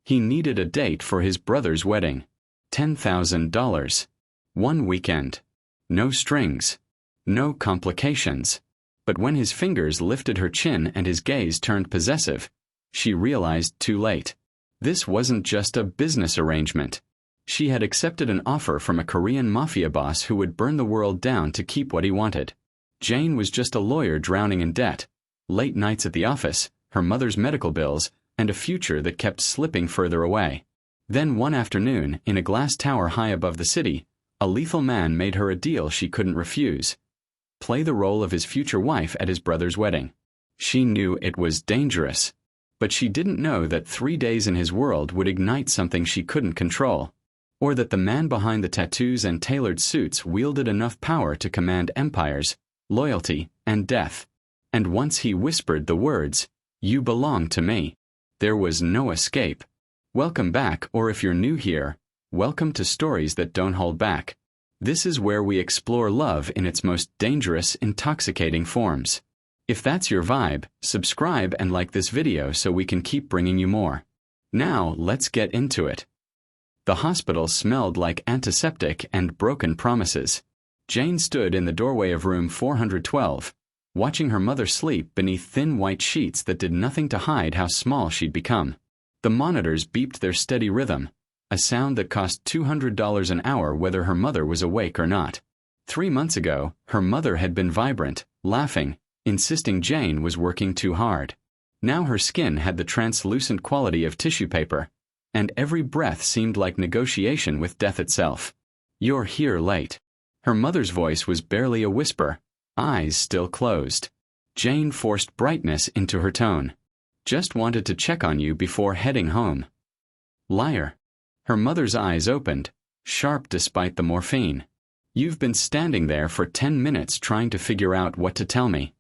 He needed a date for his brother's wedding. $10,000. One weekend. No strings. No complications. But when his fingers lifted her chin and his gaze turned possessive, she realized too late. This wasn't just a business arrangement. She had accepted an offer from a Korean Mafia boss who would burn the world down to keep what he wanted. Jane was just a lawyer drowning in debt, late nights at the office, her mother's medical bills, and a future that kept slipping further away. Then one afternoon, in a glass tower high above the city, a lethal man made her a deal she couldn't refuse. Play the role of his future wife at his brother's wedding. She knew it was dangerous. But she didn't know that 3 days in his world would ignite something she couldn't control. Or that the man behind the tattoos and tailored suits wielded enough power to command empires, loyalty, and death. And once he whispered the words, "You belong to me," there was no escape. Welcome back, or if you're new here, welcome to Stories That Don't Hold Back. This is where we explore love in its most dangerous, intoxicating forms. If that's your vibe, subscribe and like this video so we can keep bringing you more. Now, let's get into it. The hospital smelled like antiseptic and broken promises. Jane stood in the doorway of room 412, watching her mother sleep beneath thin white sheets that did nothing to hide how small she'd become. The monitors beeped their steady rhythm, a sound that cost $200 an hour whether her mother was awake or not. 3 months ago, her mother had been vibrant, laughing, insisting Jane was working too hard. Now her skin had the translucent quality of tissue paper, and every breath seemed like negotiation with death itself. "You're here late." Her mother's voice was barely a whisper, eyes still closed. Jane forced brightness into her tone. "Just wanted to check on you before heading home." Liar. Her mother's eyes opened, sharp despite the morphine. "You've been standing there for 10 minutes trying to figure out what to tell me."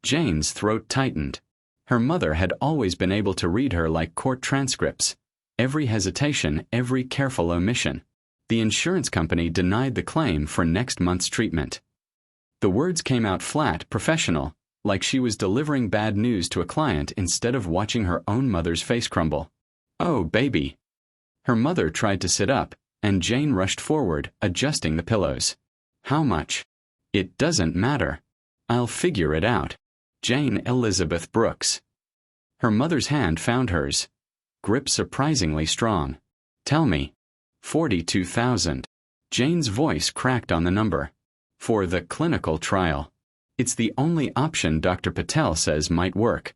Jane's throat tightened. Her mother had always been able to read her like court transcripts. Every hesitation, every careful omission. The insurance company denied the claim for next month's treatment. The words came out flat, professional, like she was delivering bad news to a client instead of watching her own mother's face crumble. "Oh, baby." Her mother tried to sit up, and Jane rushed forward, adjusting the pillows. "How much?" "It doesn't matter. I'll figure it out." Jane Elizabeth Brooks. Her mother's hand found hers, grip surprisingly strong. "Tell me." 42,000. Jane's voice cracked on the number. "For the clinical trial. It's the only option Dr. Patel says might work."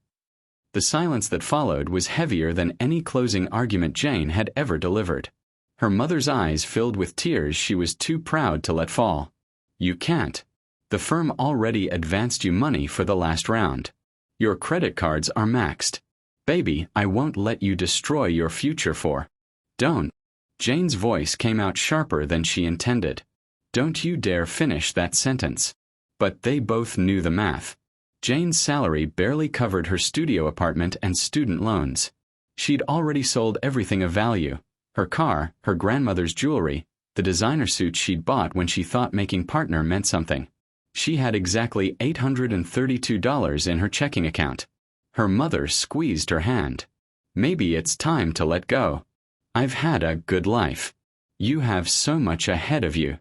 The silence that followed was heavier than any closing argument Jane had ever delivered. Her mother's eyes filled with tears she was too proud to let fall. "You can't. The firm already advanced you money for the last round. Your credit cards are maxed. Baby, I won't let you destroy your future for." "Don't." Jane's voice came out sharper than she intended. "Don't you dare finish that sentence." But they both knew the math. Jane's salary barely covered her studio apartment and student loans. She'd already sold everything of value: her car, her grandmother's jewelry, the designer suit she'd bought when she thought making partner meant something. She had exactly $832 in her checking account. Her mother squeezed her hand. "Maybe it's time to let go. I've had a good life. You have so much ahead of you.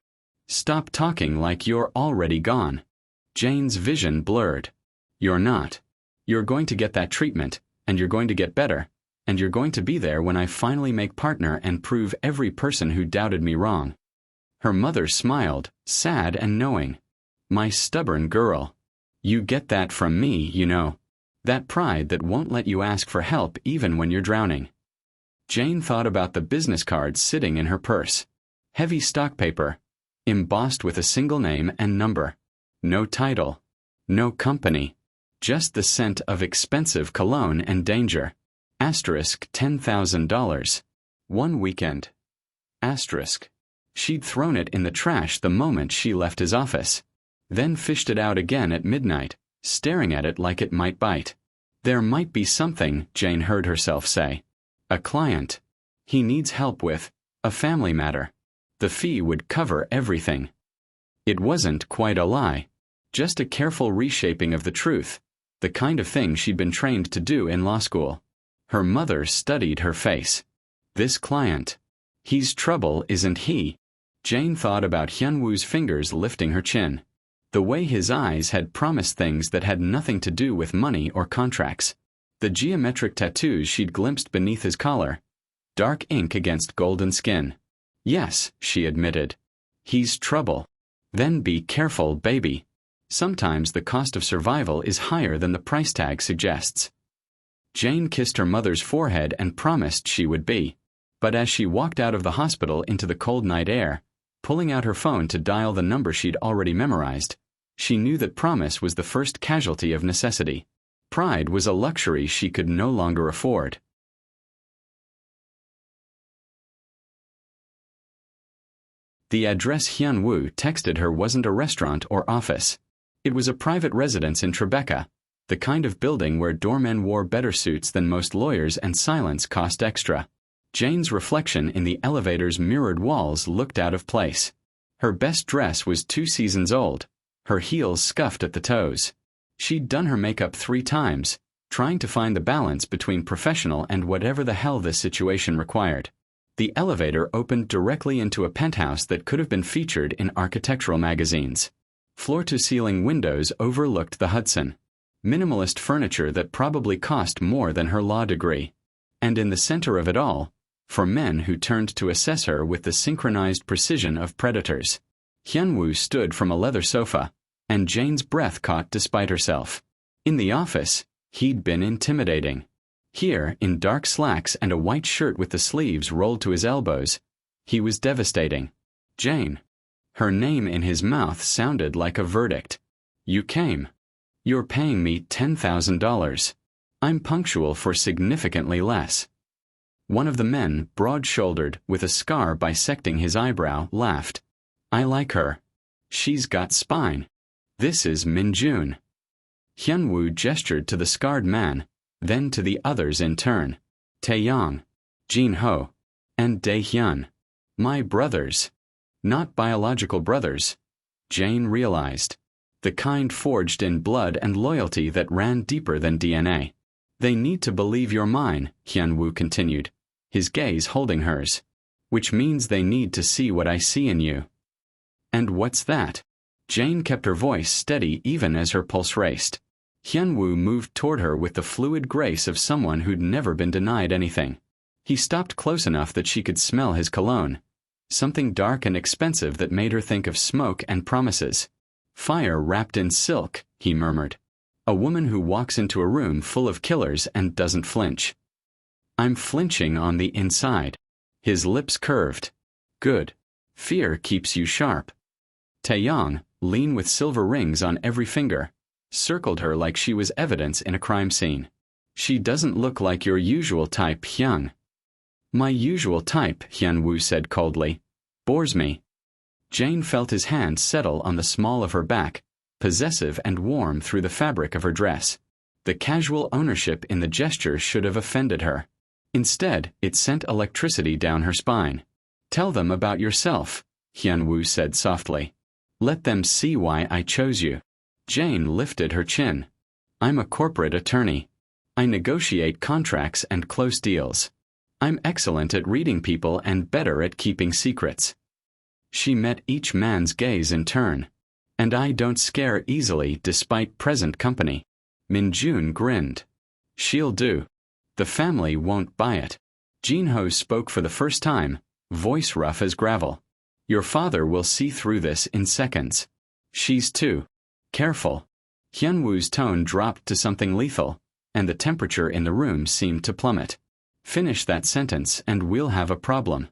Stop talking like you're already gone." Jane's vision blurred. "You're not. You're going to get that treatment, and you're going to get better, and you're going to be there when I finally make partner and prove every person who doubted me wrong." Her mother smiled, sad and knowing. "My stubborn girl. You get that from me, you know. That pride that won't let you ask for help even when you're drowning." Jane thought about the business cards sitting in her purse. Heavy stock paper, embossed with a single name and number. No title. No company. Just the scent of expensive cologne and danger. Asterisk $10,000. One weekend. Asterisk. She'd thrown it in the trash the moment she left his office. Then fished it out again at midnight, staring at it like it might bite. "There might be something," Jane heard herself say. "A client. He needs help with a family matter. The fee would cover everything." It wasn't quite a lie. Just a careful reshaping of the truth, the kind of thing she'd been trained to do in law school. Her mother studied her face. This client. He's trouble, isn't he? Jane thought about Hyunwoo's fingers lifting her chin. The way his eyes had promised things that had nothing to do with money or contracts. The geometric tattoos she'd glimpsed beneath his collar. Dark ink against golden skin. Yes, she admitted. He's trouble. Then be careful, baby. Sometimes the cost of survival is higher than the price tag suggests. Jane kissed her mother's forehead and promised she would be. But as she walked out of the hospital into the cold night air, pulling out her phone to dial the number she'd already memorized, she knew that promise was the first casualty of necessity. Pride was a luxury she could no longer afford. The address Hyunwoo texted her wasn't a restaurant or office. It was a private residence in Tribeca, the kind of building where doormen wore better suits than most lawyers and silence cost extra. Jane's reflection in the elevator's mirrored walls looked out of place. Her best dress was 2 seasons old, her heels scuffed at the toes. She'd done her makeup 3 times, trying to find the balance between professional and whatever the hell this situation required. The elevator opened directly into a penthouse that could have been featured in architectural magazines. Floor-to-ceiling windows overlooked the Hudson. Minimalist furniture that probably cost more than her law degree. And in the center of it all, for men who turned to assess her with the synchronized precision of predators. Hyunwoo stood from a leather sofa, and Jane's breath caught despite herself. In the office, he'd been intimidating. Here, in dark slacks and a white shirt with the sleeves rolled to his elbows, he was devastating. Jane. Her name in his mouth sounded like a verdict. You came. You're paying me $10,000. I'm punctual for significantly less. One of the men, broad-shouldered, with a scar bisecting his eyebrow, laughed. I like her. She's got spine. This is Minjun. Hyunwoo gestured to the scarred man, then to the others in turn. Taeyong, Jin-ho, and Dae-hyun. My brothers. Not biological brothers. Jane realized. The kind forged in blood and loyalty that ran deeper than DNA. They need to believe you're mine, Hyunwoo continued, his gaze holding hers. Which means they need to see what I see in you. And what's that? Jane kept her voice steady even as her pulse raced. Hyunwoo moved toward her with the fluid grace of someone who'd never been denied anything. He stopped close enough that she could smell his cologne. Something dark and expensive that made her think of smoke and promises. Fire wrapped in silk, he murmured. A woman who walks into a room full of killers and doesn't flinch. I'm flinching on the inside. His lips curved. Good. Fear keeps you sharp. Taeyong, lean with silver rings on every finger, circled her like she was evidence in a crime scene. She doesn't look like your usual type, Hyung. My usual type, Hyunwoo said coldly, bores me. Jane felt his hand settle on the small of her back, possessive and warm through the fabric of her dress. The casual ownership in the gesture should have offended her. Instead, it sent electricity down her spine. Tell them about yourself, Hyunwoo said softly. Let them see why I chose you. Jane lifted her chin. I'm a corporate attorney. I negotiate contracts and close deals. I'm excellent at reading people and better at keeping secrets. She met each man's gaze in turn. And I don't scare easily despite present company. Minjun grinned. She'll do. The family won't buy it. Jin-ho spoke for the first time, voice rough as gravel. Your father will see through this in seconds. She's too. Careful. Hyunwoo's tone dropped to something lethal, and the temperature in the room seemed to plummet. Finish that sentence and we'll have a problem.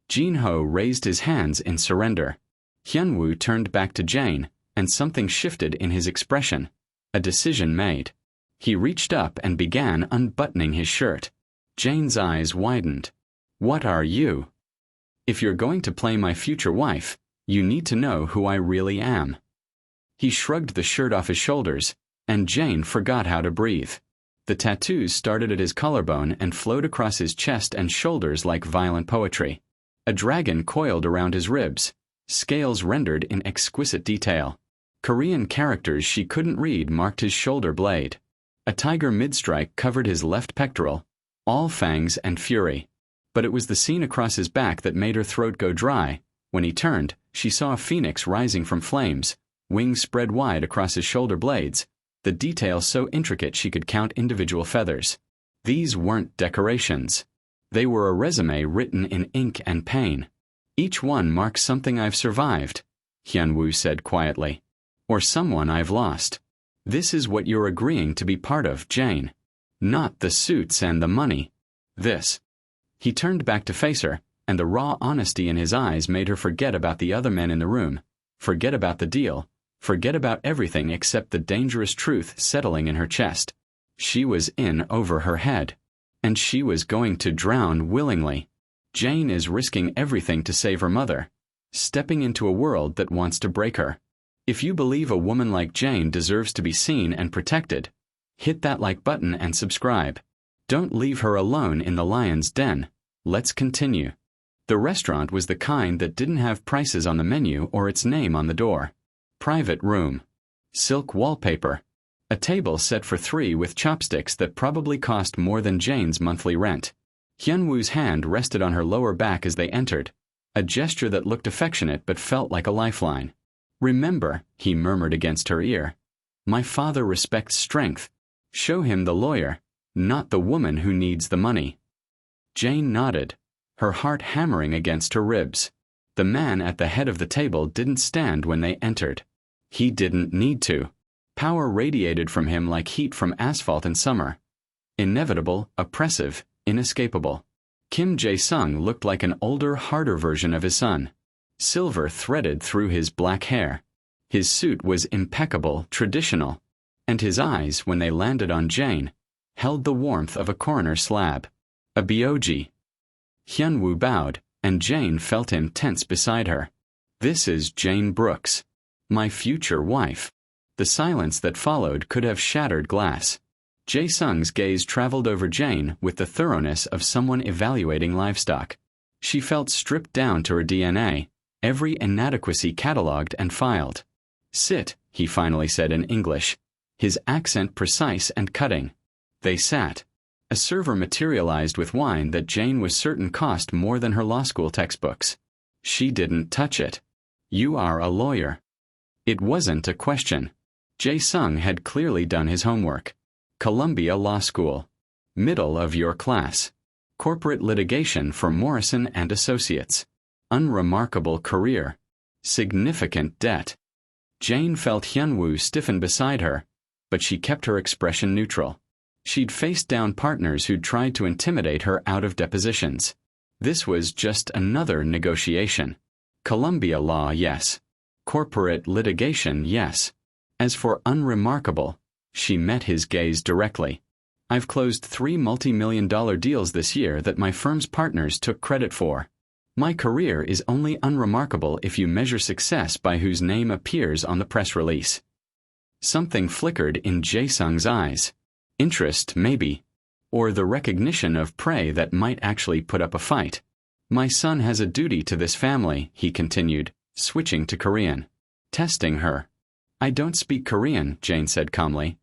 Jin-ho raised his hands in surrender. Hyunwoo turned back to Jane, and something shifted in his expression. A decision made. He reached up and began unbuttoning his shirt. Jane's eyes widened. What are you? If you're going to play my future wife, you need to know who I really am. He shrugged the shirt off his shoulders, and Jane forgot how to breathe. The tattoos started at his collarbone and flowed across his chest and shoulders like violent poetry. A dragon coiled around his ribs, scales rendered in exquisite detail. Korean characters she couldn't read marked his shoulder blade. A tiger midstrike covered his left pectoral, all fangs and fury. But it was the scene across his back that made her throat go dry. When he turned, she saw a phoenix rising from flames, wings spread wide across his shoulder blades, the detail so intricate she could count individual feathers. These weren't decorations. They were a resume written in ink and pain. Each one marks something I've survived, Hyun-woo said quietly. Or someone I've lost. This is what you're agreeing to be part of, Jane. Not the suits and the money. This. He turned back to face her, and the raw honesty in his eyes made her forget about the other men in the room, forget about the deal, forget about everything except the dangerous truth settling in her chest. She was in over her head. And she was going to drown willingly. Jane is risking everything to save her mother, stepping into a world that wants to break her. If you believe a woman like Jane deserves to be seen and protected, hit that like button and subscribe. Don't leave her alone in the lion's den. Let's continue. The restaurant was the kind that didn't have prices on the menu or its name on the door. Private room. Silk wallpaper. A table set for 3 with chopsticks that probably cost more than Jane's monthly rent. Hyun-woo's hand rested on her lower back as they entered, a gesture that looked affectionate but felt like a lifeline. Remember, he murmured against her ear, my father respects strength. Show him the lawyer, not the woman who needs the money. Jane nodded, her heart hammering against her ribs. The man at the head of the table didn't stand when they entered. He didn't need to. Power radiated from him like heat from asphalt in summer. Inevitable, oppressive, inescapable. Kim Jae-sung looked like an older, harder version of his son. Silver threaded through his black hair. His suit was impeccable, traditional. And his eyes, when they landed on Jane, held the warmth of a coroner's slab. A Byoji. Hyun-woo bowed, and Jane felt him tense beside her. This is Jane Brooks. My future wife. The silence that followed could have shattered glass. Jae-sung's gaze traveled over Jane with the thoroughness of someone evaluating livestock. She felt stripped down to her DNA, every inadequacy catalogued and filed. Sit, he finally said in English, his accent precise and cutting. They sat. A server materialized with wine that Jane was certain cost more than her law school textbooks. She didn't touch it. You are a lawyer. It wasn't a question. Jae-sung had clearly done his homework. Columbia Law School. Middle of your class. Corporate litigation for Morrison and Associates. Unremarkable career. Significant debt. Jane felt Hyun-woo stiffen beside her, but she kept her expression neutral. She'd faced down partners who'd tried to intimidate her out of depositions. This was just another negotiation. Columbia law, yes. Corporate litigation, yes. As for unremarkable, she met his gaze directly. I've closed 3 multi-million-dollar deals this year that my firm's partners took credit for. My career is only unremarkable if you measure success by whose name appears on the press release. Something flickered in Jae-sung's eyes. Interest, maybe. Or the recognition of prey that might actually put up a fight. My son has a duty to this family, he continued, switching to Korean. Testing her. I don't speak Korean, Jane said calmly,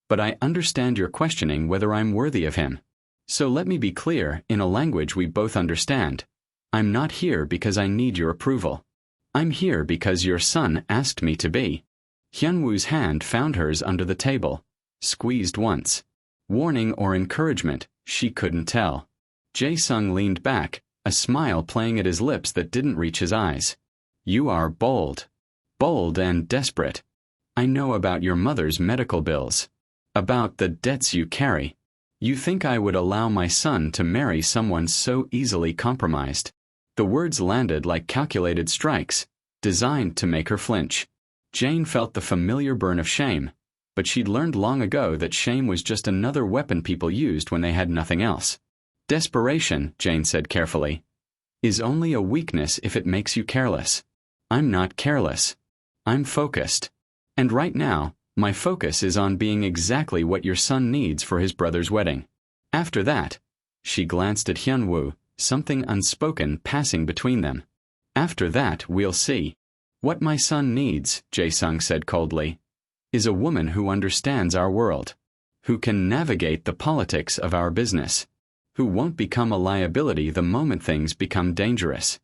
but I understand you're questioning whether I'm worthy of him. So let me be clear, in a language we both understand. I'm not here because I need your approval. I'm here because your son asked me to be. Hyun-woo's hand found hers under the table, squeezed once. Warning or encouragement, she couldn't tell. Jae-sung leaned back, a smile playing at his lips that didn't reach his eyes. You are bold. Bold and desperate. I know about your mother's medical bills. About the debts you carry. You think I would allow my son to marry someone so easily compromised? The words landed like calculated strikes, designed to make her flinch. Jane felt the familiar burn of shame, but she'd learned long ago that shame was just another weapon people used when they had nothing else. Desperation, Jane said carefully, is only a weakness if it makes you careless. I'm not careless. I'm focused. And right now, my focus is on being exactly what your son needs for his brother's wedding. After that, she glanced at Hyun-woo, something unspoken passing between them. After that, we'll see. What my son needs, Jae-sung said coldly, is a woman who understands our world, who can navigate the politics of our business, who won't become a liability the moment things become dangerous.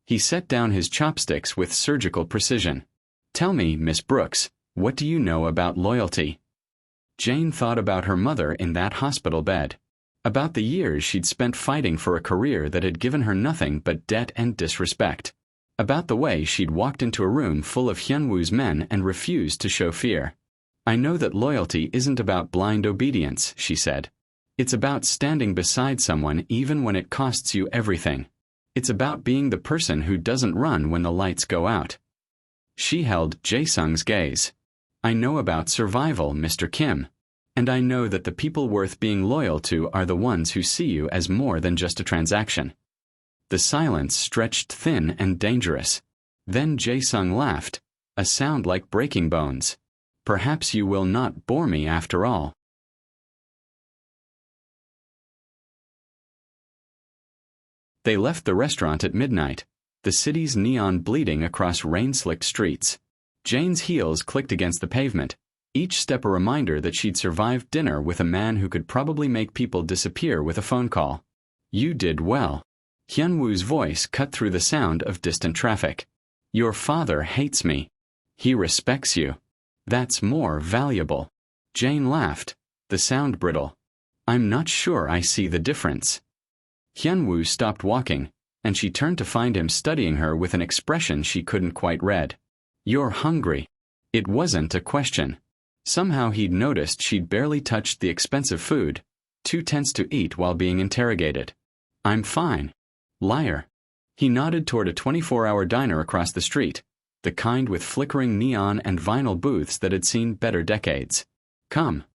He set down his chopsticks with surgical precision. Tell me, Miss Brooks, what do you know about loyalty? Jane thought about her mother in that hospital bed, about the years she'd spent fighting for a career that had given her nothing but debt and disrespect, about the way she'd walked into a room full of Hyunwoo's men and refused to show fear. I know that loyalty isn't about blind obedience, she said. It's about standing beside someone even when it costs you everything. It's about being the person who doesn't run when the lights go out. She held Jae-sung's gaze. I know about survival, Mr. Kim. And I know that the people worth being loyal to are the ones who see you as more than just a transaction. The silence stretched thin and dangerous. Then Jae-sung laughed, a sound like breaking bones. Perhaps you will not bore me after all. They left the restaurant at midnight, the city's neon bleeding across rain-slicked streets. Jane's heels clicked against the pavement, each step a reminder that she'd survived dinner with a man who could probably make people disappear with a phone call. You did well. Hyunwoo's voice cut through the sound of distant traffic. Your father hates me. He respects you. That's more valuable. Jane laughed, the sound brittle. I'm not sure I see the difference. Hyunwoo stopped walking, and she turned to find him studying her with an expression she couldn't quite read. You're hungry. It wasn't a question. Somehow he'd noticed she'd barely touched the expensive food, too tense to eat while being interrogated. I'm fine. Liar. He nodded toward a 24-hour diner across the street, the kind with flickering neon and vinyl booths that had seen better decades. Come.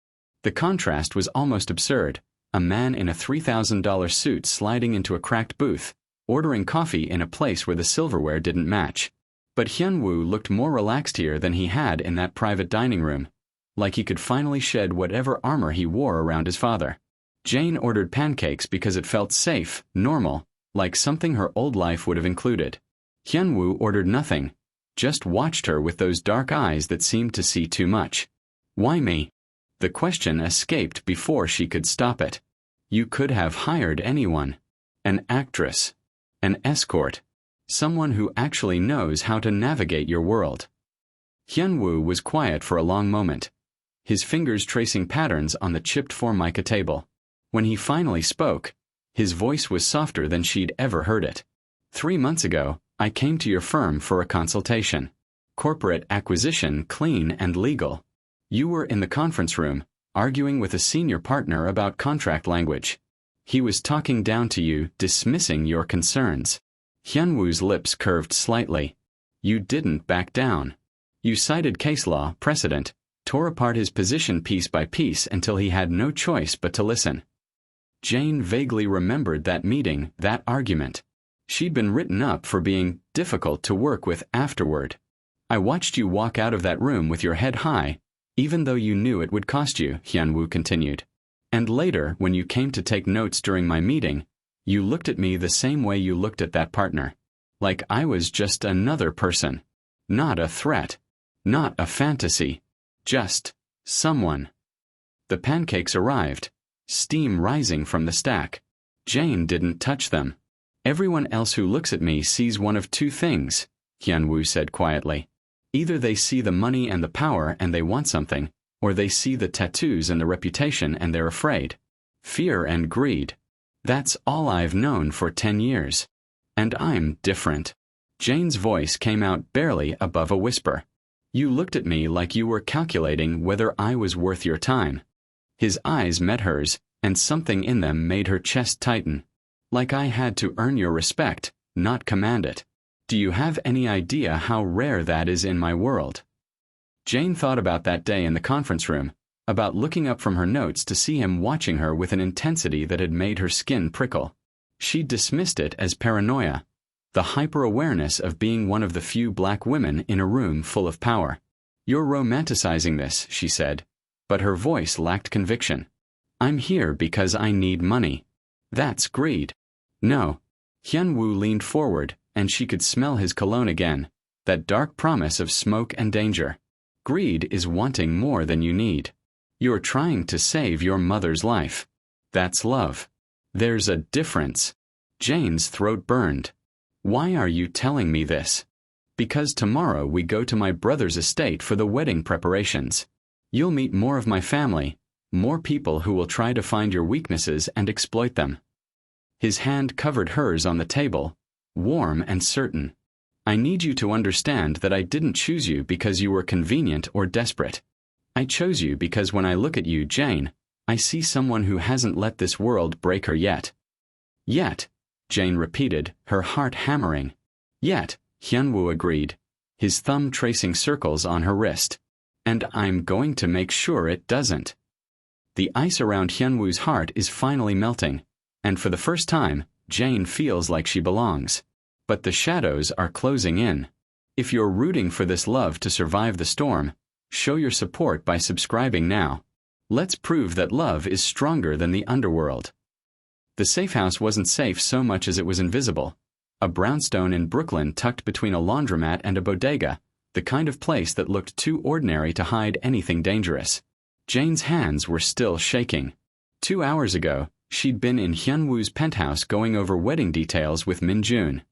The contrast was almost absurd. A man in a $3,000 suit sliding into a cracked booth, ordering coffee in a place where the silverware didn't match. But Hyunwoo looked more relaxed here than he had in that private dining room, like he could finally shed whatever armor he wore around his father. Jane ordered pancakes because it felt safe, normal, like something her old life would have included. Hyunwoo ordered nothing, just watched her with those dark eyes that seemed to see too much. Why me? The question escaped before she could stop it. You could have hired anyone. An actress. An escort. Someone who actually knows how to navigate your world. Hyunwoo was quiet for a long moment, his fingers tracing patterns on the chipped formica table. When he finally spoke, his voice was softer than she'd ever heard it. 3 months ago, I came to your firm for a consultation. Corporate acquisition, clean and legal. You were in the conference room, arguing with a senior partner about contract language. He was talking down to you, dismissing your concerns. Hyunwoo's lips curved slightly. You didn't back down. You cited case law, precedent, tore apart his position piece by piece until he had no choice but to listen. Jane vaguely remembered that meeting, that argument. She'd been written up for being difficult to work with afterward. I watched you walk out of that room with your head high, even though you knew it would cost you, Hyunwoo continued. And later, when you came to take notes during my meeting, you looked at me the same way you looked at that partner. Like I was just another person. Not a threat. Not a fantasy. Just someone. The pancakes arrived, steam rising from the stack. Jane didn't touch them. Everyone else who looks at me sees one of two things, Hyunwoo said quietly. Either they see the money and the power and they want something, or they see the tattoos and the reputation and they're afraid. Fear and greed. That's all I've known for 10 years. And I'm different. Jane's voice came out barely above a whisper. You looked at me like you were calculating whether I was worth your time. His eyes met hers, and something in them made her chest tighten. Like I had to earn your respect, not command it. Do you have any idea how rare that is in my world? Jane thought about that day in the conference room, about looking up from her notes to see him watching her with an intensity that had made her skin prickle. She dismissed it as paranoia, the hyper-awareness of being one of the few black women in a room full of power. You're romanticizing this, she said, but her voice lacked conviction. I'm here because I need money. That's greed. No. Hyunwoo leaned forward, and she could smell his cologne again, that dark promise of smoke and danger. Greed is wanting more than you need. You're trying to save your mother's life. That's love. There's a difference. Jane's throat burned. Why are you telling me this? Because tomorrow we go to my brother's estate for the wedding preparations. You'll meet more of my family, more people who will try to find your weaknesses and exploit them. His hand covered hers on the table, warm and certain. I need you to understand that I didn't choose you because you were convenient or desperate. I chose you because when I look at you, Jane, I see someone who hasn't let this world break her yet. Yet, Jane repeated, her heart hammering. Yet, Hyunwoo agreed, his thumb tracing circles on her wrist. And I'm going to make sure it doesn't. The ice around Hyunwoo's heart is finally melting, and for the first time, Jane feels like she belongs. But the shadows are closing in. If you're rooting for this love to survive the storm, show your support by subscribing now. Let's prove that love is stronger than the underworld. The safe house wasn't safe so much as it was invisible. A brownstone in Brooklyn tucked between a laundromat and a bodega, the kind of place that looked too ordinary to hide anything dangerous. Jane's hands were still shaking. 2 hours ago, she'd been in Hyunwoo's penthouse going over wedding details with Min-jun.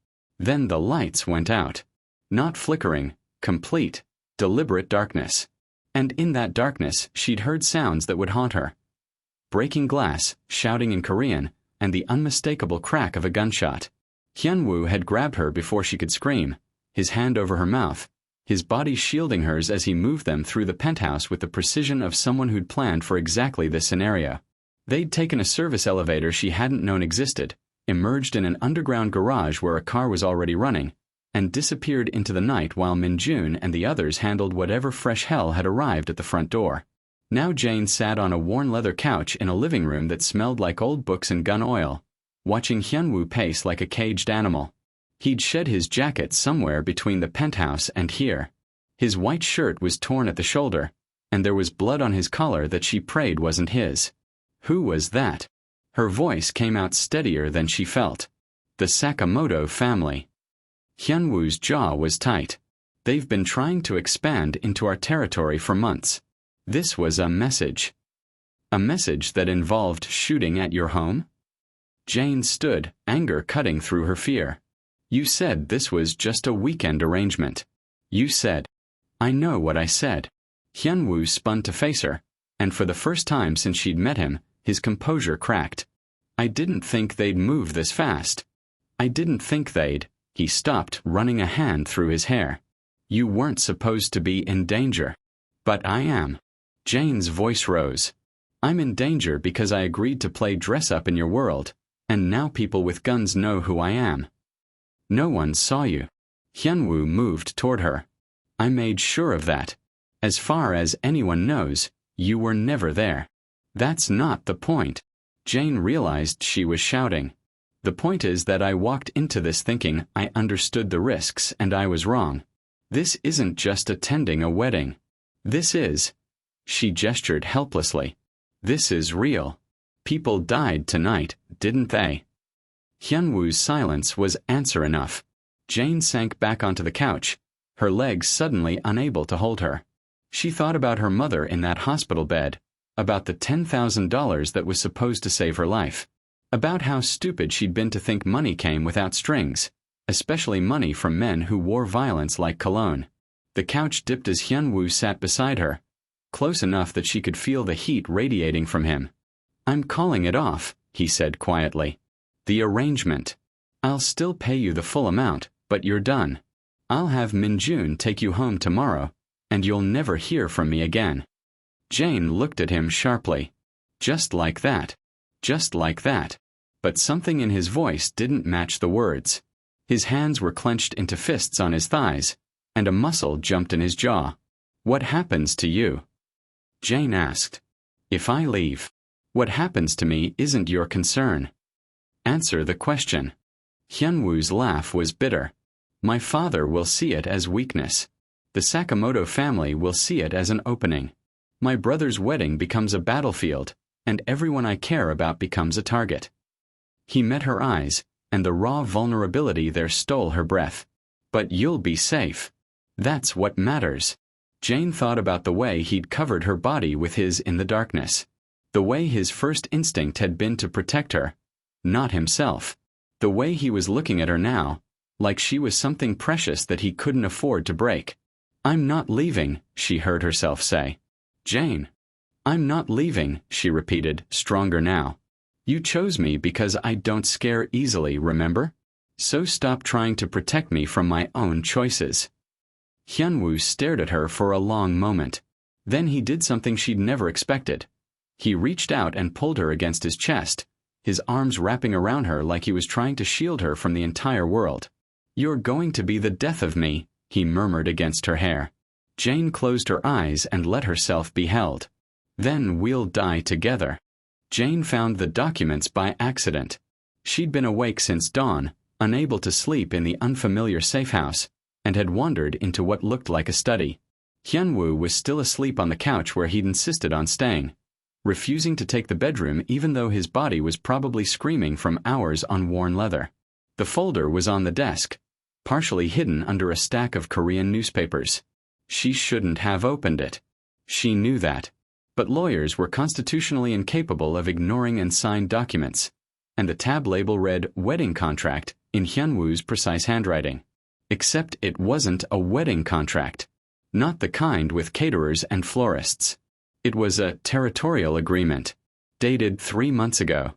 Then the lights went out. Not flickering, complete, deliberate darkness. And in that darkness, she'd heard sounds that would haunt her. Breaking glass, shouting in Korean, and the unmistakable crack of a gunshot. Hyunwoo had grabbed her before she could scream, his hand over her mouth, his body shielding hers as he moved them through the penthouse with the precision of someone who'd planned for exactly this scenario. They'd taken a service elevator she hadn't known existed, emerged in an underground garage where a car was already running, and disappeared into the night while Min-jun and the others handled whatever fresh hell had arrived at the front door. Now Jane sat on a worn leather couch in a living room that smelled like old books and gun oil, watching Hyunwoo pace like a caged animal. He'd shed his jacket somewhere between the penthouse and here. His white shirt was torn at the shoulder, and there was blood on his collar that she prayed wasn't his. Who was that? Her voice came out steadier than she felt. The Sakamoto family. Hyunwoo's jaw was tight. They've been trying to expand into our territory for months. This was a message. A message that involved shooting at your home? Jane stood, anger cutting through her fear. You said this was just a weekend arrangement. You said. I know what I said. Hyunwoo spun to face her, and for the first time since she'd met him, his composure cracked. I didn't think they'd move this fast. I didn't think they'd. He stopped, running a hand through his hair. You weren't supposed to be in danger. But I am. Jane's voice rose. I'm in danger because I agreed to play dress-up in your world, and now people with guns know who I am. No one saw you. Hyunwoo moved toward her. I made sure of that. As far as anyone knows, you were never there. That's not the point. Jane realized she was shouting. The point is that I walked into this thinking I understood the risks and I was wrong. This isn't just attending a wedding. This is. She gestured helplessly. This is real. People died tonight, didn't they? Hyunwoo's silence was answer enough. Jane sank back onto the couch, her legs suddenly unable to hold her. She thought about her mother in that hospital bed, about the $10,000 that was supposed to save her life, about how stupid she'd been to think money came without strings, especially money from men who wore violence like cologne. The couch dipped as Hyunwoo sat beside her, close enough that she could feel the heat radiating from him. I'm calling it off, he said quietly. The arrangement. I'll still pay you the full amount, but you're done. I'll have Min-jun take you home tomorrow, and you'll never hear from me again. Jane looked at him sharply. Just like that. Just like that. But something in his voice didn't match the words. His hands were clenched into fists on his thighs, and a muscle jumped in his jaw. What happens to you? Jane asked. If I leave, what happens to me isn't your concern. Answer the question. Hyunwoo's laugh was bitter. My father will see it as weakness. The Sakamoto family will see it as an opening. My brother's wedding becomes a battlefield, and everyone I care about becomes a target. He met her eyes, and the raw vulnerability there stole her breath. But you'll be safe. That's what matters. Jane thought about the way he'd covered her body with his in the darkness. The way his first instinct had been to protect her, not himself. The way he was looking at her now, like she was something precious that he couldn't afford to break. "I'm not leaving," she heard herself say. "Jane." "I'm not leaving," she repeated, stronger now. "You chose me because I don't scare easily, remember? So stop trying to protect me from my own choices." Hyunwoo stared at her for a long moment. Then he did something she'd never expected. He reached out and pulled her against his chest, his arms wrapping around her like he was trying to shield her from the entire world. "You're going to be the death of me," he murmured against her hair. Jane closed her eyes and let herself be held. "Then we'll die together." Jane found the documents by accident. She'd been awake since dawn, unable to sleep in the unfamiliar safe house, and had wandered into what looked like a study. Hyunwoo was still asleep on the couch where he'd insisted on staying, refusing to take the bedroom even though his body was probably screaming from hours on worn leather. The folder was on the desk, partially hidden under a stack of Korean newspapers. She shouldn't have opened it. She knew that. But lawyers were constitutionally incapable of ignoring unsigned documents, and the tab label read "wedding contract" in Hyunwoo's precise handwriting. Except it wasn't a wedding contract. Not the kind with caterers and florists. It was a territorial agreement, dated 3 months ago,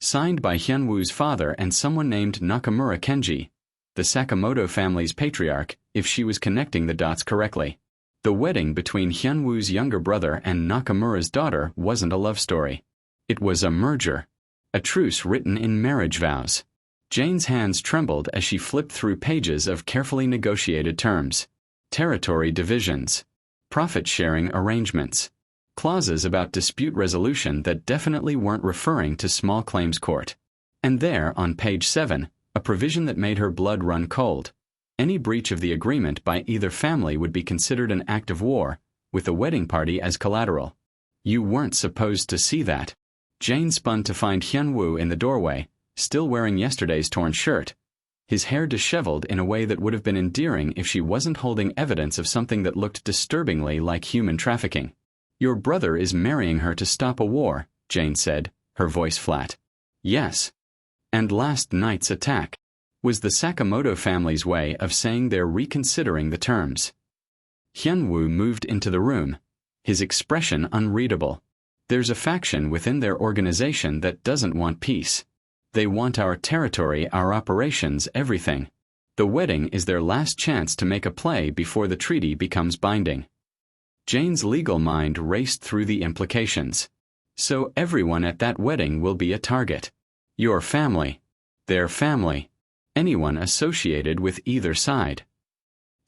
signed by Hyunwoo's father and someone named Nakamura Kenji, the Sakamoto family's patriarch, if she was connecting the dots correctly. The wedding between Hyunwoo's younger brother and Nakamura's daughter wasn't a love story. It was a merger, a truce written in marriage vows. Jane's hands trembled as she flipped through pages of carefully negotiated terms. Territory divisions, profit-sharing arrangements, clauses about dispute resolution that definitely weren't referring to small claims court. And there, on page 7, a provision that made her blood run cold. Any breach of the agreement by either family would be considered an act of war, with the wedding party as collateral. You weren't supposed to see that. Jane spun to find Hyunwoo in the doorway, still wearing yesterday's torn shirt, his hair disheveled in a way that would have been endearing if she wasn't holding evidence of something that looked disturbingly like human trafficking. "Your brother is marrying her to stop a war," Jane said, her voice flat. "Yes. And last night's attack was the Sakamoto family's way of saying they're reconsidering the terms." Hyunwoo moved into the room, his expression unreadable. "There's a faction within their organization that doesn't want peace. They want our territory, our operations, everything. The wedding is their last chance to make a play before the treaty becomes binding." Jane's legal mind raced through the implications. So everyone at that wedding will be a target. Your family, their family, anyone associated with either side.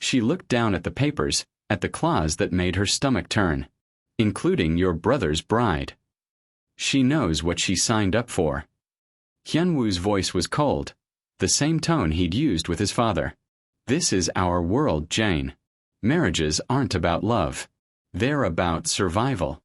She looked down at the papers, at the clause that made her stomach turn. Including your brother's bride. She knows what she signed up for. Hyunwoo's voice was cold, the same tone he'd used with his father. "This is our world, Jane. Marriages aren't about love. They're about survival.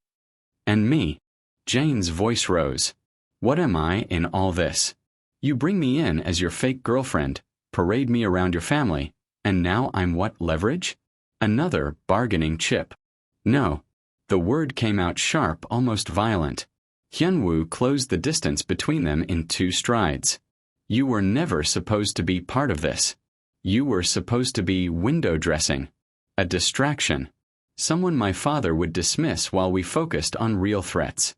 And me." Jane's voice rose. "What am I in all this? You bring me in as your fake girlfriend, parade me around your family, and now I'm what, leverage? Another bargaining chip." "No." The word came out sharp, almost violent. Hyunwoo closed the distance between them in 2 strides. "You were never supposed to be part of this. You were supposed to be window dressing. A distraction. Someone my father would dismiss while we focused on real threats."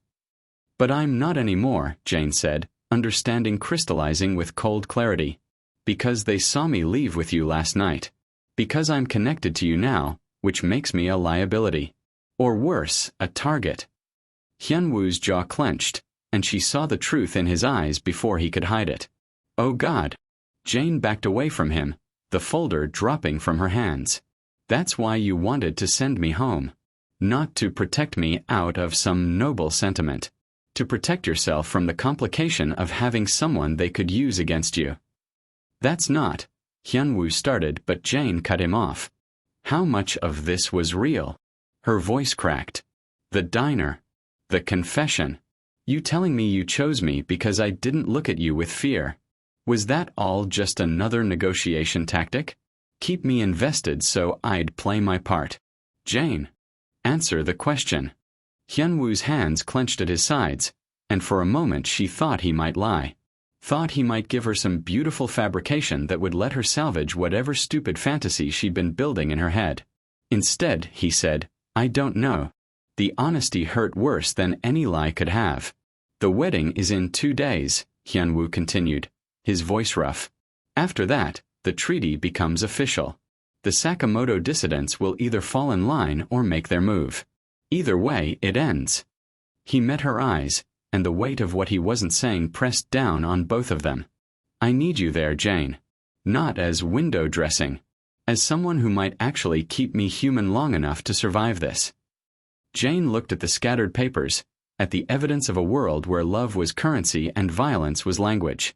"But I'm not anymore," Jane said, understanding crystallizing with cold clarity. "Because they saw me leave with you last night. Because I'm connected to you now, which makes me a liability. Or worse, a target." Hyunwoo's jaw clenched, and she saw the truth in his eyes before he could hide it. "Oh God." Jane backed away from him, the folder dropping from her hands. "That's why you wanted to send me home. Not to protect me out of some noble sentiment. To protect yourself from the complication of having someone they could use against you." "That's not," Hyunwoo started, but Jane cut him off. How much of this was real? Her voice cracked. "The diner. The confession. You telling me you chose me because I didn't look at you with fear. Was that all just another negotiation tactic? Keep me invested so I'd play my part." "Jane, answer the question." Hyunwoo's hands clenched at his sides, and for a moment she thought he might lie. Thought he might give her some beautiful fabrication that would let her salvage whatever stupid fantasy she'd been building in her head. Instead, he said, "I don't know." The honesty hurt worse than any lie could have. "The wedding is in 2 days," Hyunwoo continued, his voice rough. "After that, the treaty becomes official. The Sakamoto dissidents will either fall in line or make their move. Either way, it ends." He met her eyes, and the weight of what he wasn't saying pressed down on both of them. "I need you there, Jane. Not as window dressing. As someone who might actually keep me human long enough to survive this." Jane looked at the scattered papers, at the evidence of a world where love was currency and violence was language.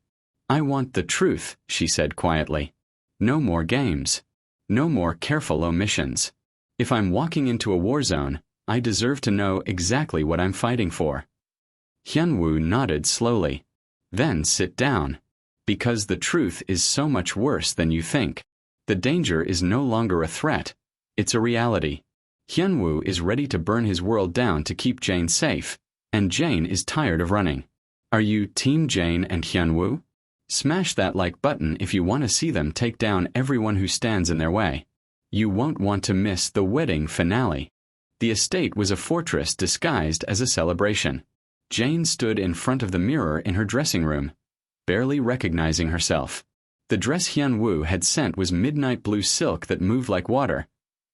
"I want the truth," she said quietly. "No more games. No more careful omissions. If I'm walking into a war zone, I deserve to know exactly what I'm fighting for." Hyunwoo nodded slowly. "Then sit down. Because the truth is so much worse than you think. The danger is no longer a threat. It's a reality. Hyunwoo is ready to burn his world down to keep Jane safe, and Jane is tired of running. Are you Team Jane and Hyunwoo? Smash that like button if you want to see them take down everyone who stands in their way. You won't want to miss the wedding finale." The estate was a fortress disguised as a celebration. Jane stood in front of the mirror in her dressing room, barely recognizing herself. The dress Hyunwoo had sent was midnight blue silk that moved like water,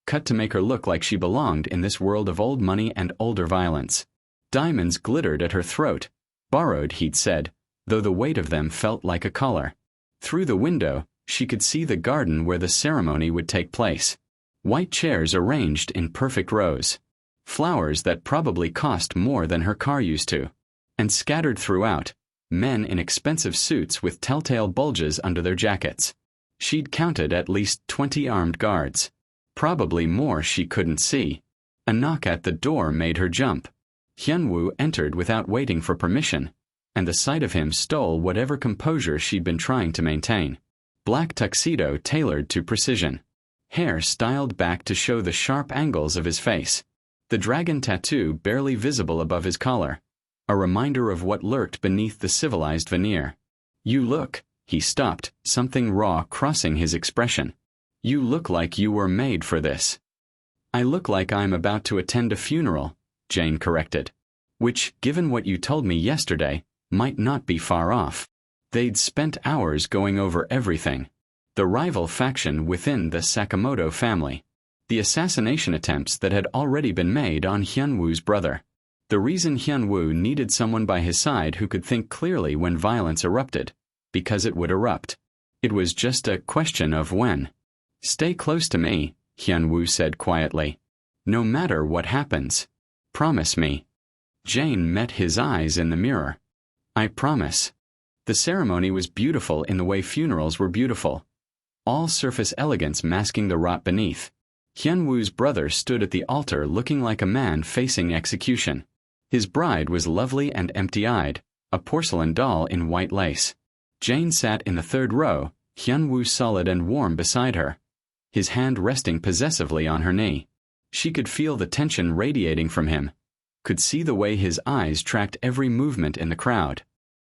cut to make her look like she belonged in this world of old money and older violence. Diamonds glittered at her throat, borrowed, he'd said, though the weight of them felt like a collar. Through the window, she could see the garden where the ceremony would take place. White chairs arranged in perfect rows. Flowers that probably cost more than her car used to. And scattered throughout, men in expensive suits with telltale bulges under their jackets. She'd counted at least 20 armed guards. Probably more she couldn't see. A knock at the door made her jump. Hyunwoo entered without waiting for permission, and the sight of him stole whatever composure she'd been trying to maintain. Black tuxedo tailored to precision. Hair styled back to show the sharp angles of his face. The dragon tattoo barely visible above his collar, a reminder of what lurked beneath the civilized veneer. "You look," he stopped, something raw crossing his expression. "You look like you were made for this." "I look like I'm about to attend a funeral," Jane corrected. "Which, given what you told me yesterday, might not be far off." They'd spent hours going over everything. The rival faction within the Sakamoto family. The assassination attempts that had already been made on Hyunwoo's brother. The reason Hyunwoo needed someone by his side who could think clearly when violence erupted. Because it would erupt. It was just a question of when. "Stay close to me," Hyunwoo said quietly. "No matter what happens. Promise me." Jane met his eyes in the mirror. "I promise." The ceremony was beautiful in the way funerals were beautiful. All surface elegance masking the rot beneath. Hyunwoo's brother stood at the altar looking like a man facing execution. His bride was lovely and empty-eyed, a porcelain doll in white lace. Jane sat in the third row, Hyunwoo solid and warm beside her, his hand resting possessively on her knee. She could feel the tension radiating from him, could see the way his eyes tracked every movement in the crowd.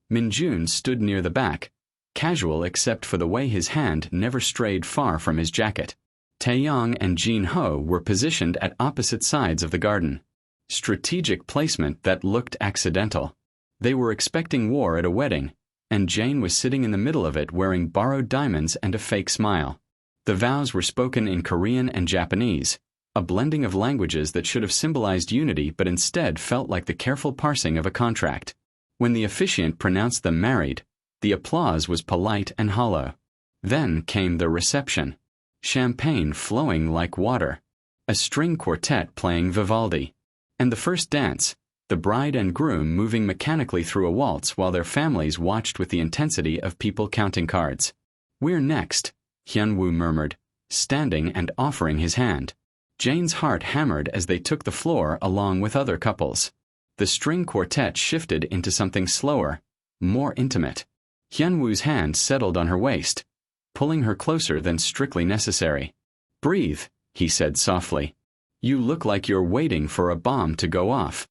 Minjun stood near the back, casual except for the way his hand never strayed far from his jacket. Taeyong and Jin Ho were positioned at opposite sides of the garden. Strategic placement that looked accidental. They were expecting war at a wedding, and Jane was sitting in the middle of it wearing borrowed diamonds and a fake smile. The vows were spoken in Korean and Japanese, a blending of languages that should have symbolized unity but instead felt like the careful parsing of a contract. When the officiant pronounced them married, the applause was polite and hollow. Then came the reception. Champagne flowing like water. A string quartet playing Vivaldi. And the first dance, the bride and groom moving mechanically through a waltz while their families watched with the intensity of people counting cards. "We're next," Hyunwoo murmured, standing and offering his hand. Jane's heart hammered as they took the floor along with other couples. The string quartet shifted into something slower, more intimate. Hyunwoo's hand settled on her waist, pulling her closer than strictly necessary. "Breathe," he said softly. "You look like you're waiting for a bomb to go off."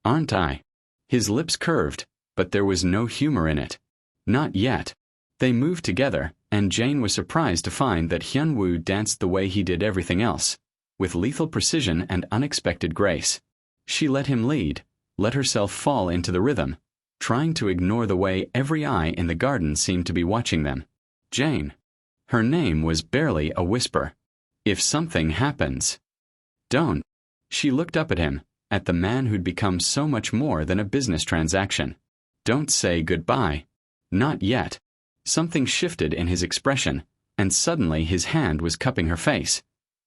"Aren't I?" His lips curved, but there was no humor in it. Not yet. They moved together, and Jane was surprised to find that Hyun-woo danced the way he did everything else, with lethal precision and unexpected grace. She let him lead, let herself fall into the rhythm, trying to ignore the way every eye in the garden seemed to be watching them. Jane. Her name was barely a whisper. If something happens. Don't. She looked up at him, at the man who'd become so much more than a business transaction. Don't say goodbye. Not yet. Something shifted in his expression, and suddenly his hand was cupping her face,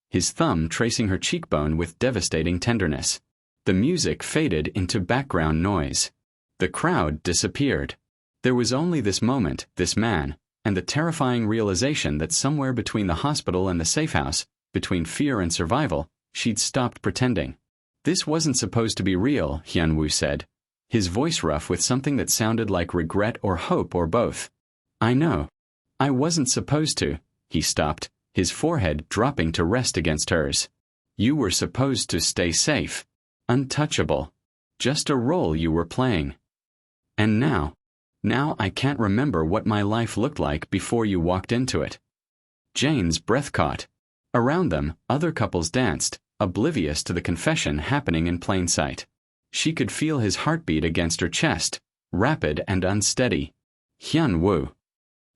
his thumb tracing her cheekbone with devastating tenderness. The music faded into background noise. The crowd disappeared. There was only this moment, this man, and the terrifying realization that somewhere between the hospital and the safe house, between fear and survival, she'd stopped pretending. This wasn't supposed to be real, Hyun-woo said, his voice rough with something that sounded like regret or hope or both. I know. I wasn't supposed to. He stopped, his forehead dropping to rest against hers. You were supposed to stay safe. Untouchable. Just a role you were playing. And now I can't remember what my life looked like before you walked into it. Jane's breath caught. Around them, other couples danced, oblivious to the confession happening in plain sight. She could feel his heartbeat against her chest, rapid and unsteady. Hyun-woo.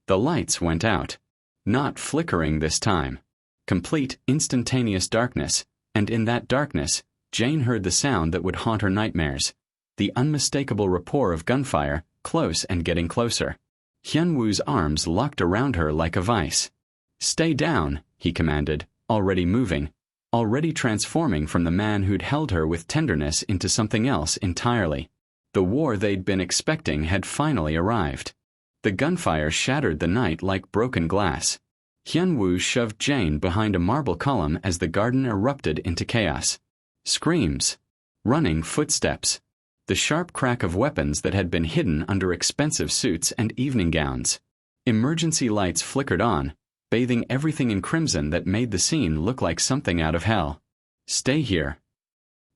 The lights went out. Not flickering this time. Complete, instantaneous darkness, and in that darkness, Jane heard the sound that would haunt her nightmares. The unmistakable rapport of gunfire, close and getting closer. Hyun-woo's arms locked around her like a vice. Stay down, he commanded, already moving, already transforming from the man who'd held her with tenderness into something else entirely. The war they'd been expecting had finally arrived. The gunfire shattered the night like broken glass. Hyun-woo shoved Jane behind a marble column as the garden erupted into chaos. Screams. Running footsteps. The sharp crack of weapons that had been hidden under expensive suits and evening gowns. Emergency lights flickered on, bathing everything in crimson that made the scene look like something out of hell. Stay here.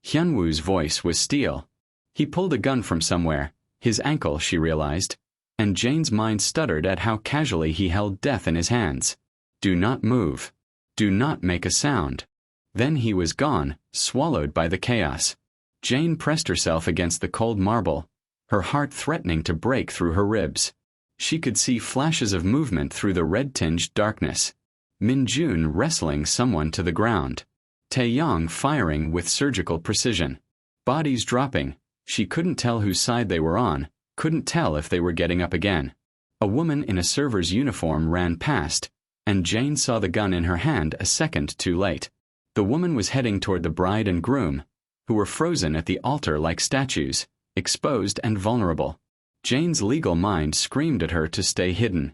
Hyun-woo's voice was steel. He pulled a gun from somewhere, his ankle, she realized, and Jane's mind stuttered at how casually he held death in his hands. Do not move. Do not make a sound. Then he was gone, swallowed by the chaos. Jane pressed herself against the cold marble, her heart threatening to break through her ribs. She could see flashes of movement through the red-tinged darkness. Min-jun wrestling someone to the ground. Tae-yong firing with surgical precision. Bodies dropping. She couldn't tell whose side they were on, couldn't tell if they were getting up again. A woman in a server's uniform ran past, and Jane saw the gun in her hand a second too late. The woman was heading toward the bride and groom, who were frozen at the altar like statues, exposed and vulnerable. Jane's legal mind screamed at her to stay hidden,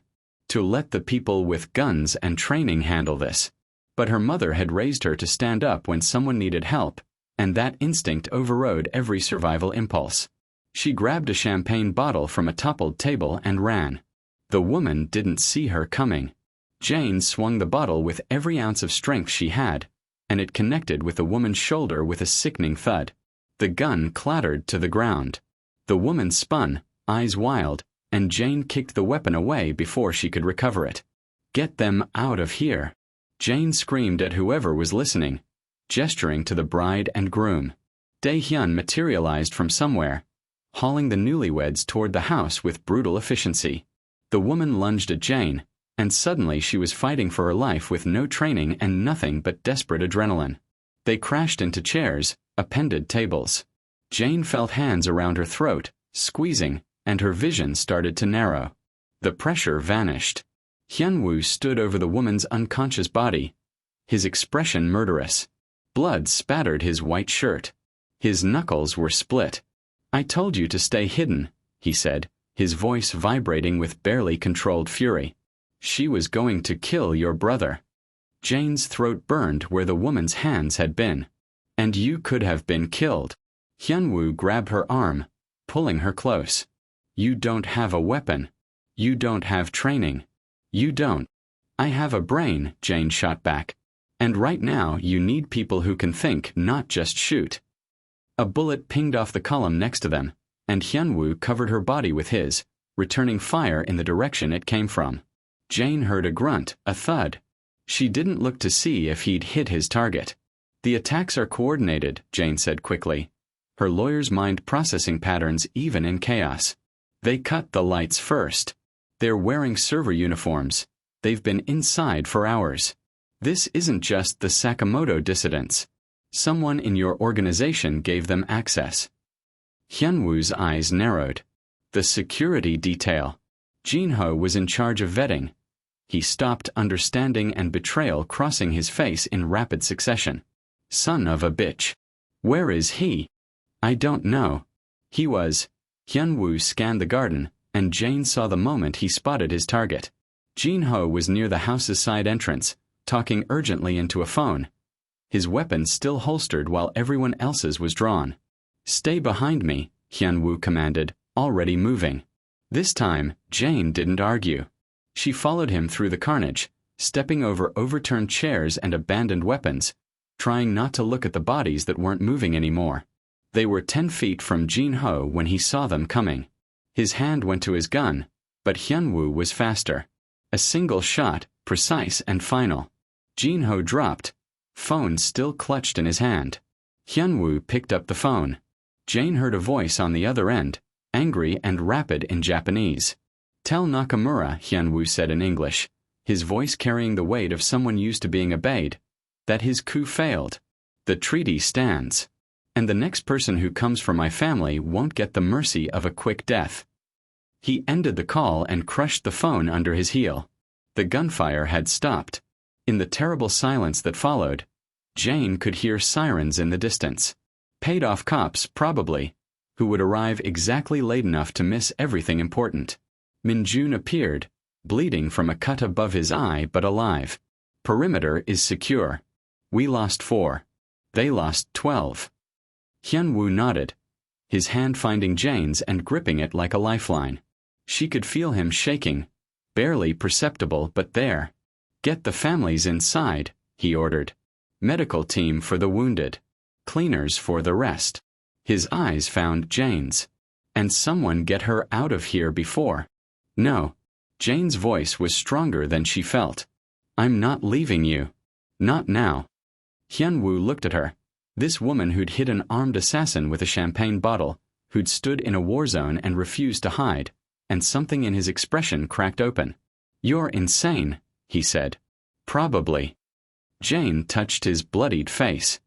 to let the people with guns and training handle this. But her mother had raised her to stand up when someone needed help, and that instinct overrode every survival impulse. She grabbed a champagne bottle from a toppled table and ran. The woman didn't see her coming. Jane swung the bottle with every ounce of strength she had, and it connected with the woman's shoulder with a sickening thud. The gun clattered to the ground. The woman spun, eyes wild, and Jane kicked the weapon away before she could recover it. Get them out of here. Jane screamed at whoever was listening, gesturing to the bride and groom. Dae-hyun materialized from somewhere, hauling the newlyweds toward the house with brutal efficiency. The woman lunged at Jane, and suddenly she was fighting for her life with no training and nothing but desperate adrenaline. They crashed into chairs, upended tables. Jane felt hands around her throat, squeezing, and her vision started to narrow. The pressure vanished. Hyun-woo stood over the woman's unconscious body, his expression murderous. Blood spattered his white shirt. His knuckles were split. I told you to stay hidden, he said, his voice vibrating with barely controlled fury. She was going to kill your brother. Jane's throat burned where the woman's hands had been. And you could have been killed. Hyun-woo grabbed her arm, pulling her close. You don't have a weapon. You don't have training. You don't. I have a brain, Jane shot back. And right now you need people who can think, not just shoot. A bullet pinged off the column next to them, and Hyun-woo covered her body with his, returning fire in the direction it came from. Jane heard a grunt, a thud. She didn't look to see if he'd hit his target. "The attacks are coordinated," Jane said quickly, her lawyer's mind processing patterns even in chaos. "They cut the lights first. They're wearing server uniforms. They've been inside for hours. This isn't just the Sakamoto dissidents. Someone in your organization gave them access." Hyunwoo's eyes narrowed. The security detail. Jinho was in charge of vetting. He stopped, understanding and betrayal crossing his face in rapid succession. "Son of a bitch. Where is he?" "I don't know. He was." Hyunwoo scanned the garden, and Jane saw the moment he spotted his target. Jinho was near the house's side entrance, talking urgently into a phone. His weapon still holstered while everyone else's was drawn. "Stay behind me," Hyunwoo commanded, already moving. This time, Jane didn't argue. She followed him through the carnage, stepping over overturned chairs and abandoned weapons, trying not to look at the bodies that weren't moving anymore. They were 10 feet from Jinho when he saw them coming. His hand went to his gun, but Hyunwoo was faster. A single shot, precise and final. Jinho dropped, phone still clutched in his hand. Hyunwoo picked up the phone. Jane heard a voice on the other end, angry and rapid in Japanese. "Tell Nakamura," Hyunwoo said in English, his voice carrying the weight of someone used to being obeyed, "that his coup failed. The treaty stands. And the next person who comes for my family won't get the mercy of a quick death." He ended the call and crushed the phone under his heel. The gunfire had stopped. In the terrible silence that followed, Jane could hear sirens in the distance. Paid-off cops, probably, who would arrive exactly late enough to miss everything important. Minjun appeared, bleeding from a cut above his eye but alive. "Perimeter is secure. We lost 4. They lost 12. Hyunwoo nodded, his hand finding Jane's and gripping it like a lifeline. She could feel him shaking, barely perceptible but there. "Get the families inside," he ordered. "Medical team for the wounded. Cleaners for the rest." His eyes found Jane's. "And someone get her out of here before." "No." Jane's voice was stronger than she felt. "I'm not leaving you. Not now." Hyunwoo looked at her. This woman who'd hit an armed assassin with a champagne bottle, who'd stood in a war zone and refused to hide, and something in his expression cracked open. "You're insane," he said. "Probably." Jane touched his bloodied face.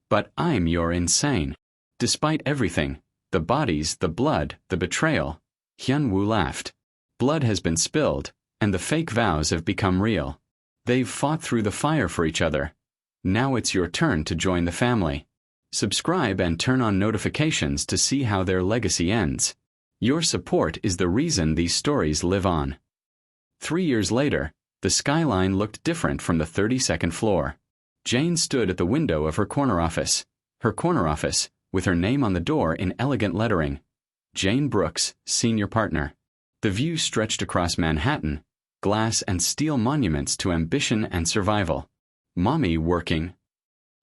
"But I'm your insane. Despite everything, the bodies, the blood, the betrayal." Hyunwoo laughed. "Blood has been spilled, and the fake vows have become real. They've fought through the fire for each other. Now it's your turn to join the family. Subscribe and turn on notifications to see how their legacy ends. Your support is the reason these stories live on." 3 years later, the skyline looked different from the 32nd floor. Jane stood at the window of her corner office, with her name on the door in elegant lettering. Jane Brooks, senior partner. The view stretched across Manhattan, glass and steel monuments to ambition and survival. Mommy working.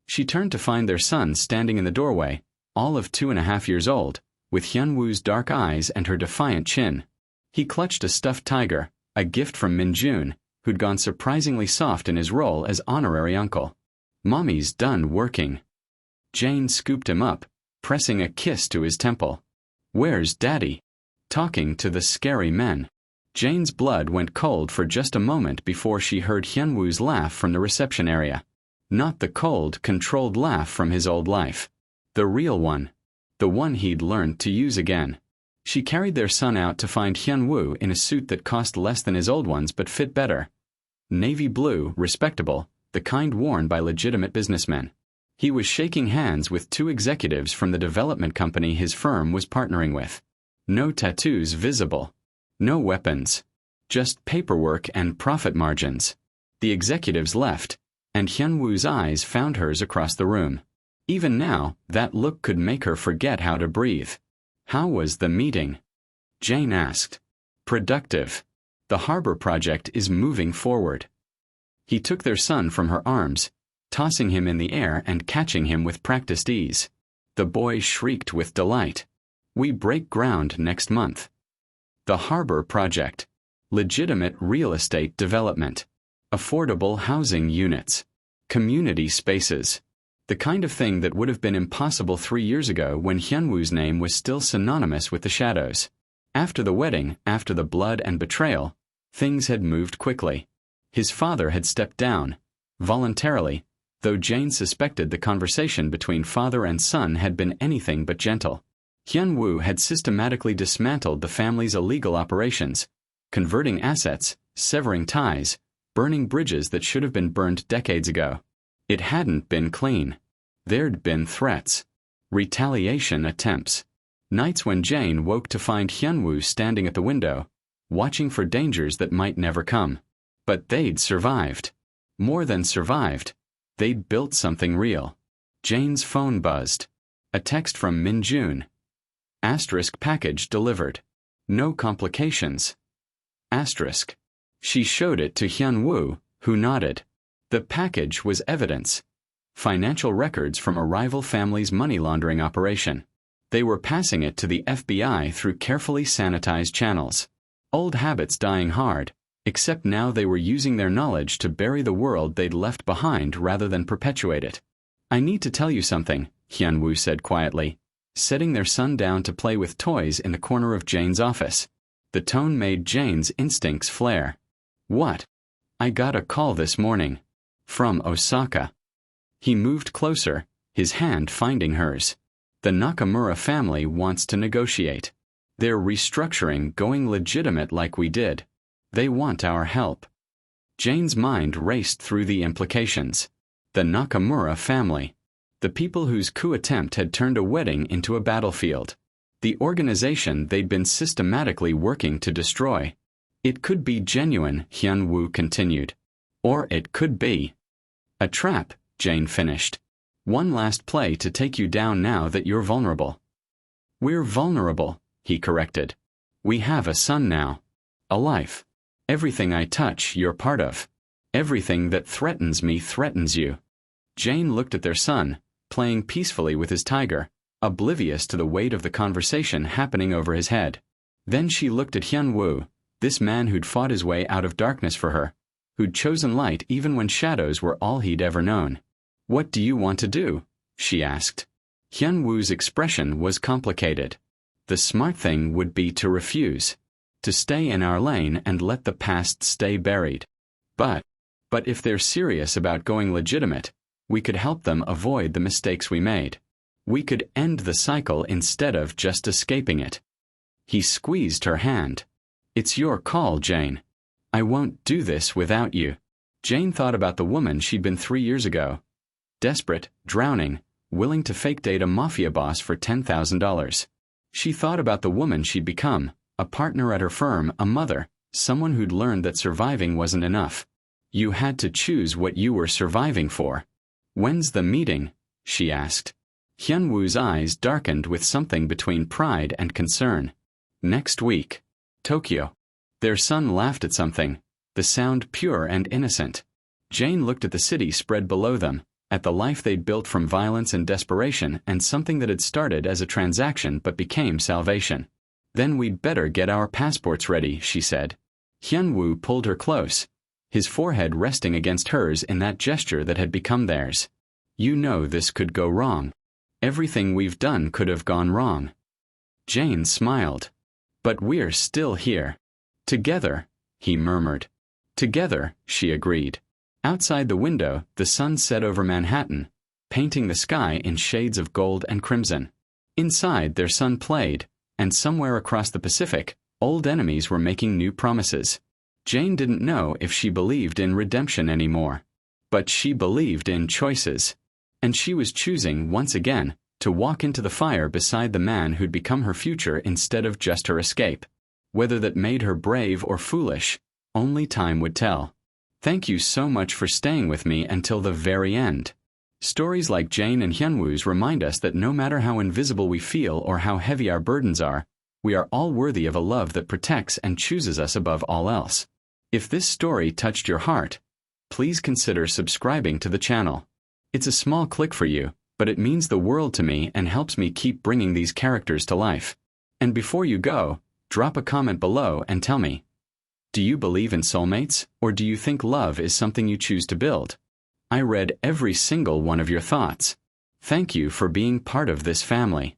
She turned to find their son standing in the doorway, all of 2.5 years old, with Hyunwoo's dark eyes and her defiant chin. He clutched a stuffed tiger, a gift from Minjun, who'd gone surprisingly soft in his role as honorary uncle. "Mommy's done working." Jane scooped him up, pressing a kiss to his temple. "Where's Daddy?" Talking to the scary men. Jane's blood went cold for just a moment before she heard Hyunwoo's laugh from the reception area. Not the cold, controlled laugh from his old life. The real one. The one he'd learned to use again. She carried their son out to find Hyunwoo in a suit that cost less than his old ones but fit better. Navy blue, respectable, the kind worn by legitimate businessmen. He was shaking hands with 2 executives from the development company his firm was partnering with. No tattoos visible. No weapons. Just paperwork and profit margins. The executives left, and Hyunwoo's eyes found hers across the room. Even now, that look could make her forget how to breathe. "How was the meeting?" Jane asked. "Productive. The harbor project is moving forward." He took their son from her arms, tossing him in the air and catching him with practiced ease. The boy shrieked with delight. "We break ground next month." The harbor project. Legitimate real estate development. Affordable housing units. Community spaces. The kind of thing that would have been impossible 3 years ago when Hyunwoo's name was still synonymous with the shadows. After the wedding, after the blood and betrayal, things had moved quickly. His father had stepped down, voluntarily, though Jane suspected the conversation between father and son had been anything but gentle. Hyunwoo had systematically dismantled the family's illegal operations, converting assets, severing ties, burning bridges that should have been burned decades ago. It hadn't been clean. There'd been threats, retaliation attempts. Nights when Jane woke to find Hyunwoo standing at the window, watching for dangers that might never come. But they'd survived. More than survived. They'd built something real. Jane's phone buzzed. A text from Min-jun. Asterisk package delivered. No complications. Asterisk. She showed it to Hyunwoo, who nodded. The package was evidence. Financial records from a rival family's money laundering operation. They were passing it to the FBI through carefully sanitized channels. Old habits dying hard, except now they were using their knowledge to bury the world they'd left behind rather than perpetuate it. I need to tell you something, Hyunwoo said quietly, setting their son down to play with toys in the corner of Jane's office. The tone made Jane's instincts flare. What? I got a call this morning. From Osaka. He moved closer, his hand finding hers. The Nakamura family wants to negotiate. They're restructuring, going legitimate like we did. They want our help. Jane's mind raced through the implications. The Nakamura family. The people whose coup attempt had turned a wedding into a battlefield. The organization they'd been systematically working to destroy. It could be genuine, Hyunwoo continued. Or it could be a trap, Jane finished. One last play to take you down now that you're vulnerable. We're vulnerable, he corrected. We have a son now. A life. Everything I touch, you're part of. Everything that threatens me threatens you. Jane looked at their son, playing peacefully with his tiger, oblivious to the weight of the conversation happening over his head. Then she looked at Hyunwoo, this man who'd fought his way out of darkness for her, who'd chosen light even when shadows were all he'd ever known. What do you want to do? She asked. Hyunwoo's expression was complicated. The smart thing would be to refuse. To stay in our lane and let the past stay buried. But if they're serious about going legitimate, we could help them avoid the mistakes we made. We could end the cycle instead of just escaping it. He squeezed her hand. It's your call, Jane. I won't do this without you. Jane thought about the woman she'd been 3 years ago. Desperate, drowning, willing to fake date a Mafia boss for $10,000. She thought about the woman she'd become, a partner at her firm, a mother, someone who'd learned that surviving wasn't enough. You had to choose what you were surviving for. When's the meeting? She asked. Hyunwoo's eyes darkened with something between pride and concern. Next week. Tokyo. Their son laughed at something, the sound pure and innocent. Jane looked at the city spread below them, at the life they'd built from violence and desperation and something that had started as a transaction but became salvation. Then we'd better get our passports ready, she said. Hyunwoo pulled her close, his forehead resting against hers in that gesture that had become theirs. You know this could go wrong. Everything we've done could have gone wrong. Jane smiled. But we're still here. Together, he murmured. Together, she agreed. Outside the window, the sun set over Manhattan, painting the sky in shades of gold and crimson. Inside, their son played, and somewhere across the Pacific, old enemies were making new promises. Jane didn't know if she believed in redemption anymore. But she believed in choices. And she was choosing, once again, to walk into the fire beside the man who'd become her future instead of just her escape. Whether that made her brave or foolish, only time would tell. Thank you so much for staying with me until the very end. Stories like Jane and Hyunwoo's remind us that no matter how invisible we feel or how heavy our burdens are, we are all worthy of a love that protects and chooses us above all else. If this story touched your heart, please consider subscribing to the channel. It's a small click for you, but it means the world to me and helps me keep bringing these characters to life. And before you go, Drop a comment below and tell me. Do you believe in soulmates, or do you think love is something you choose to build? I read every single one of your thoughts. Thank you for being part of this family.